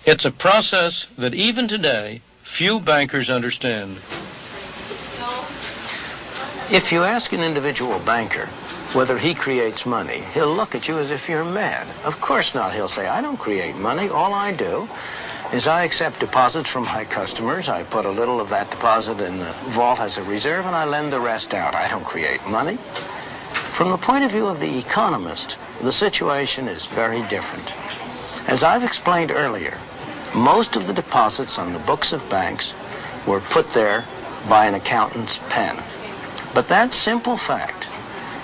It's a process that even today, few bankers understand. If you ask an individual banker whether he creates money, he'll look at you as if you're mad. Of course not. He'll say, I don't create money. All I do is I accept deposits from my customers. I put a little of that deposit in the vault as a reserve, and I lend the rest out. I don't create money. From the point of view of the economist, the situation is very different. As I've explained earlier, most of the deposits on the books of banks were put there by an accountant's pen. But that simple fact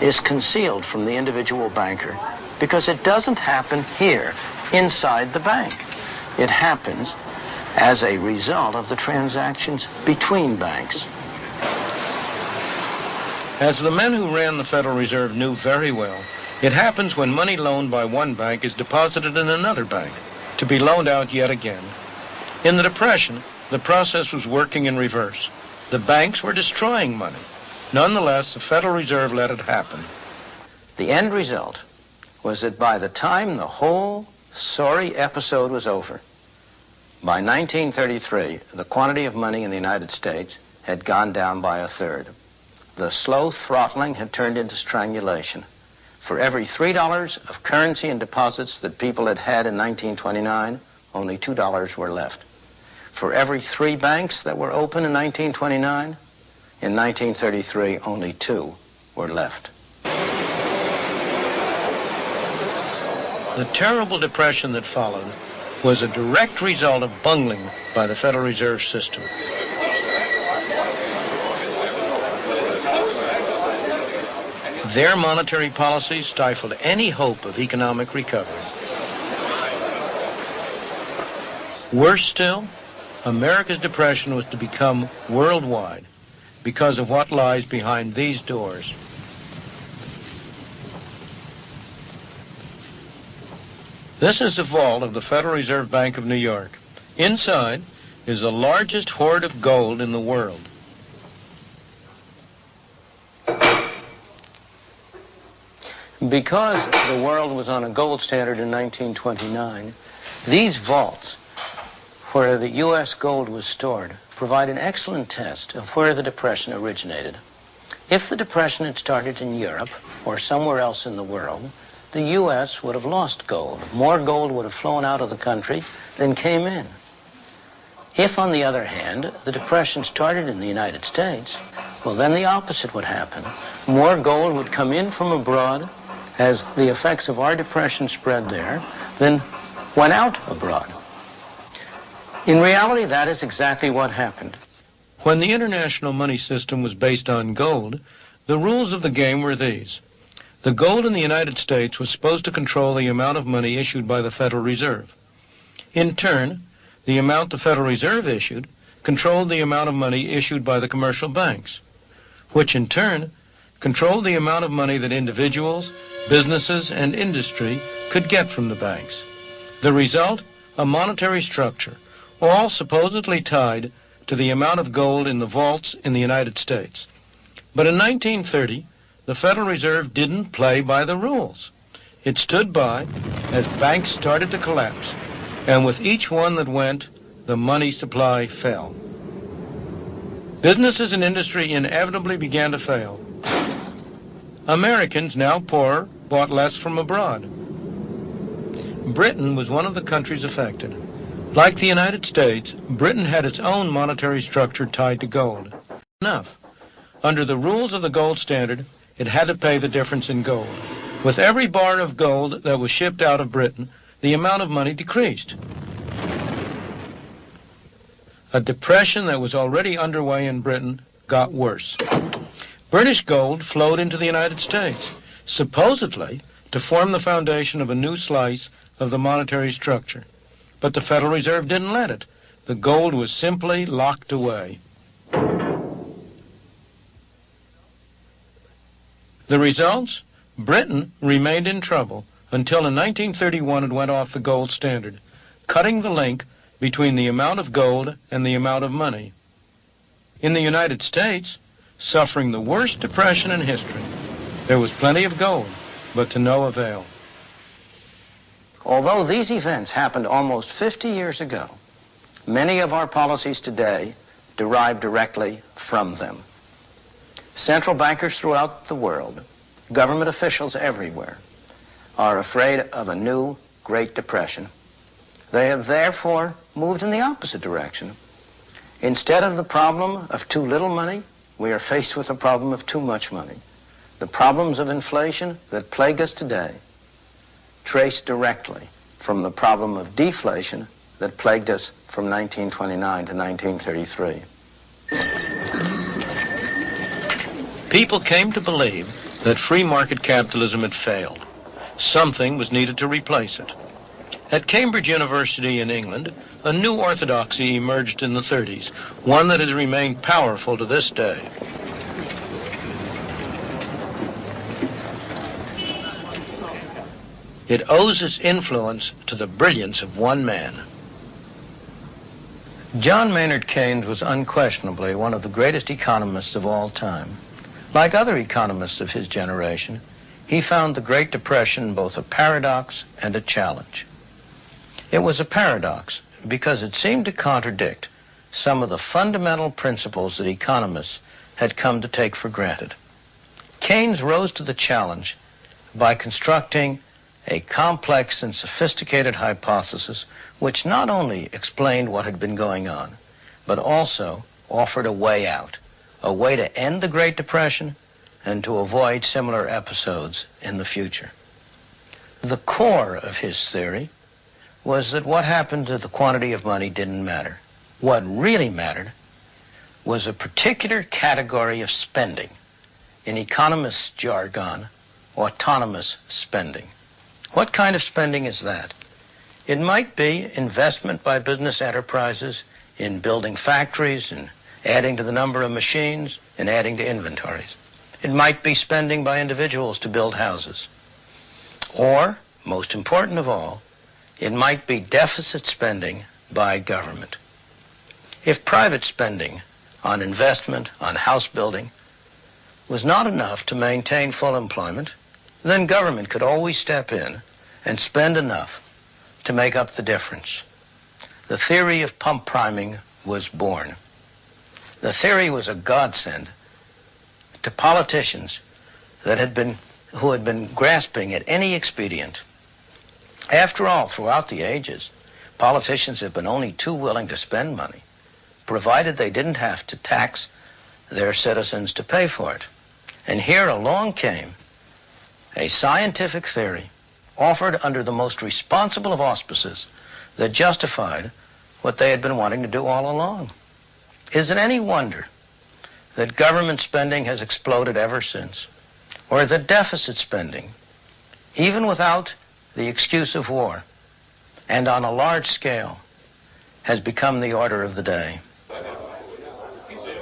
is concealed from the individual banker because it doesn't happen here inside the bank. It happens as a result of the transactions between banks. As the men who ran the Federal Reserve knew very well, it happens when money loaned by one bank is deposited in another bank to be loaned out yet again. In the Depression, the process was working in reverse. The banks were destroying money. Nonetheless, the Federal Reserve let it happen. The end result was that by the time the whole sorry episode was over, by 1933, the quantity of money in the United States had gone down by a third. The slow throttling had turned into strangulation. For every $3 of currency and deposits that people had had in 1929, only $2 were left. For every 3 banks that were open in 1929, in 1933, only 2 were left. The terrible depression that followed was a direct result of bungling by the Federal Reserve System. Their monetary policies stifled any hope of economic recovery. Worse still, America's depression was to become worldwide because of what lies behind these doors. This is the vault of the Federal Reserve Bank of New York. Inside is the largest hoard of gold in the world. Because the world was on a gold standard in 1929, these vaults, where the U.S. gold was stored, provide an excellent test of where the Depression originated. If the Depression had started in Europe or somewhere else in the world, the U.S. would have lost gold. More gold would have flown out of the country than came in. If, on the other hand, the Depression started in the United States, well, then the opposite would happen. More gold would come in from abroad as the effects of our depression spread there than went out abroad. In reality, that is exactly what happened. When the international money system was based on gold, the rules of the game were these. The gold in the United States was supposed to control the amount of money issued by the Federal Reserve. In turn, the amount the Federal Reserve issued controlled the amount of money issued by the commercial banks, which in turn controlled the amount of money that individuals, businesses, and industry could get from the banks. The result, a monetary structure, all supposedly tied to the amount of gold in the vaults in the United States. But in 1930, the Federal Reserve didn't play by the rules. It stood by as banks started to collapse, and with each one that went, the money supply fell. Businesses and industry inevitably began to fail. Americans, now poorer, bought less from abroad. Britain was one of the countries affected. Like the United States, Britain had its own monetary structure tied to gold. Enough. Under the rules of the gold standard, it had to pay the difference in gold. With every bar of gold that was shipped out of Britain, the amount of money decreased. A depression that was already underway in Britain got worse. British gold flowed into the United States, supposedly to form the foundation of a new slice of the monetary structure. But the Federal Reserve didn't let it. The gold was simply locked away. The results? Britain remained in trouble until in 1931 it went off the gold standard, cutting the link between the amount of gold and the amount of money. In the United States, suffering the worst depression in history, there was plenty of gold, but to no avail. Although these events happened almost 50 years ago, many of our policies today derive directly from them. Central bankers throughout the world, government officials everywhere, are afraid of a new Great Depression. They have therefore moved in the opposite direction. Instead of the problem of too little money, we are faced with the problem of too much money. The problems of inflation that plague us today trace directly from the problem of deflation that plagued us from 1929 to 1933. People came to believe that free market capitalism had failed. Something was needed to replace it. At Cambridge University in England, a new orthodoxy emerged in the 30s, one that has remained powerful to this day. It owes its influence to the brilliance of one man. John Maynard Keynes was unquestionably one of the greatest economists of all time. Like other economists of his generation, he found the Great Depression both a paradox and a challenge. It was a paradox because it seemed to contradict some of the fundamental principles that economists had come to take for granted. Keynes rose to the challenge by constructing a complex and sophisticated hypothesis which not only explained what had been going on, but also offered a way out, a way to end the Great Depression and to avoid similar episodes in the future. The core of his theory was that what happened to the quantity of money didn't matter. What really mattered was a particular category of spending, in economists' jargon, autonomous spending. What kind of spending is that? It might be investment by business enterprises in building factories and adding to the number of machines and adding to inventories. It might be spending by individuals to build houses. Or, most important of all, it might be deficit spending by government. If private spending on investment, on house building, was not enough to maintain full employment, then government could always step in and spend enough to make up the difference. The theory of pump priming was born. The theory was a godsend to politicians who had been grasping at any expedient. After all, throughout the ages, politicians have been only too willing to spend money, provided they didn't have to tax their citizens to pay for it. And here along came a scientific theory offered under the most responsible of auspices that justified what they had been wanting to do all along. Is it any wonder that government spending has exploded ever since, or that deficit spending, even without the excuse of war, and on a large scale, has become the order of the day?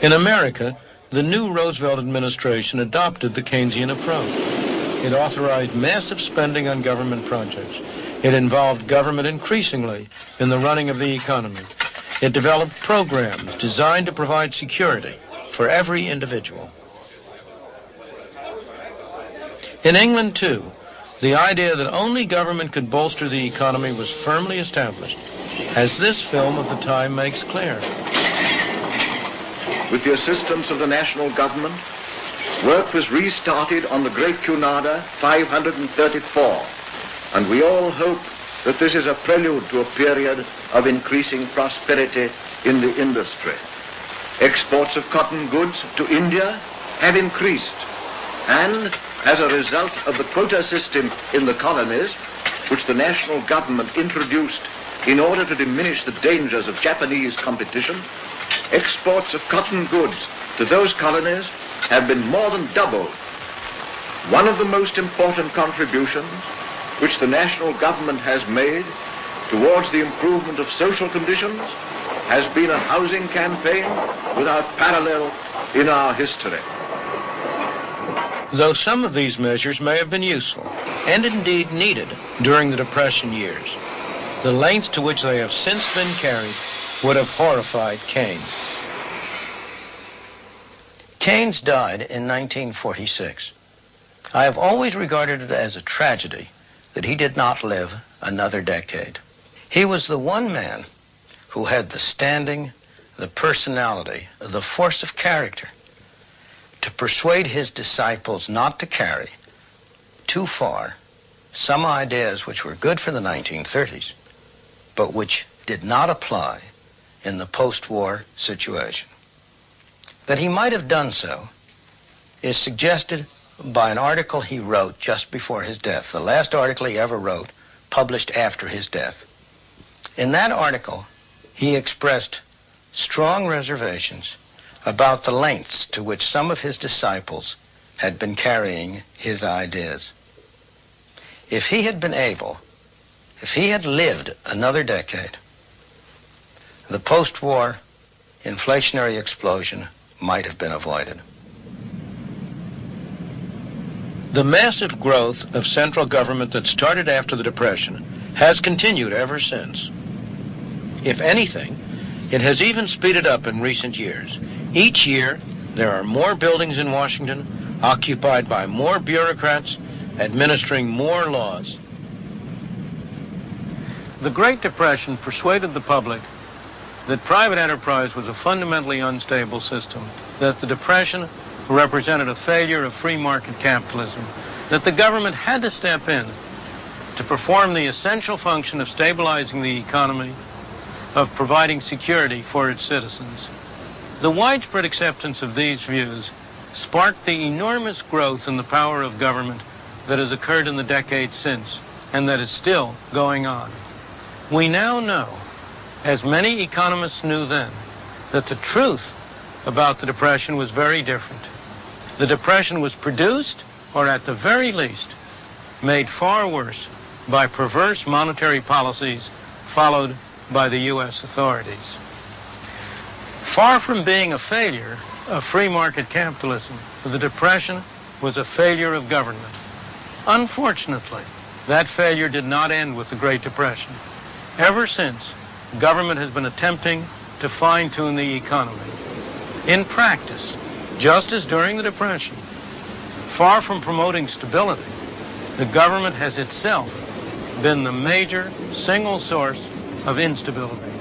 In America, the new Roosevelt administration adopted the Keynesian approach. It authorized massive spending on government projects. It involved government increasingly in the running of the economy. It developed programs designed to provide security for every individual. In England, too, the idea that only government could bolster the economy was firmly established, as this film of the time makes clear. With the assistance of the national government, work was restarted on the Great Cunarder 534, and we all hope that this is a prelude to a period of increasing prosperity in the industry. Exports of cotton goods to India have increased, and as a result of the quota system in the colonies, which the national government introduced in order to diminish the dangers of Japanese competition, exports of cotton goods to those colonies have been more than doubled. One of the most important contributions which the national government has made towards the improvement of social conditions has been a housing campaign without parallel in our history. Though some of these measures may have been useful, and indeed needed during the Depression years, the lengths to which they have since been carried would have horrified Keynes. Keynes died in 1946. I have always regarded it as a tragedy that he did not live another decade. He was the one man who had the standing, the personality, the force of character to persuade his disciples not to carry too far some ideas which were good for the 1930s, but which did not apply in the post-war situation. That he might have done so is suggested by an article he wrote just before his death, the last article he ever wrote, published after his death. In that article, he expressed strong reservations about the lengths to which some of his disciples had been carrying his ideas. If he had been able, if he had lived another decade, the post-war inflationary explosion might have been avoided. The massive growth of central government that started after the Depression has continued ever since. If anything, it has even speeded up in recent years. Each year, there are more buildings in Washington, occupied by more bureaucrats, administering more laws. The Great Depression persuaded the public that private enterprise was a fundamentally unstable system, that the Depression represented a failure of free market capitalism, that the government had to step in to perform the essential function of stabilizing the economy, of providing security for its citizens. The widespread acceptance of these views sparked the enormous growth in the power of government that has occurred in the decades since, and that is still going on. We now know, as many economists knew then, that the truth about the Depression was very different. The Depression was produced, or at the very least, made far worse by perverse monetary policies followed by the U.S. authorities. Far from being a failure of free market capitalism, the Depression was a failure of government. Unfortunately, that failure did not end with the Great Depression. Ever since, government has been attempting to fine-tune the economy. In practice, just as during the Depression, far from promoting stability, the government has itself been the major single source of instability.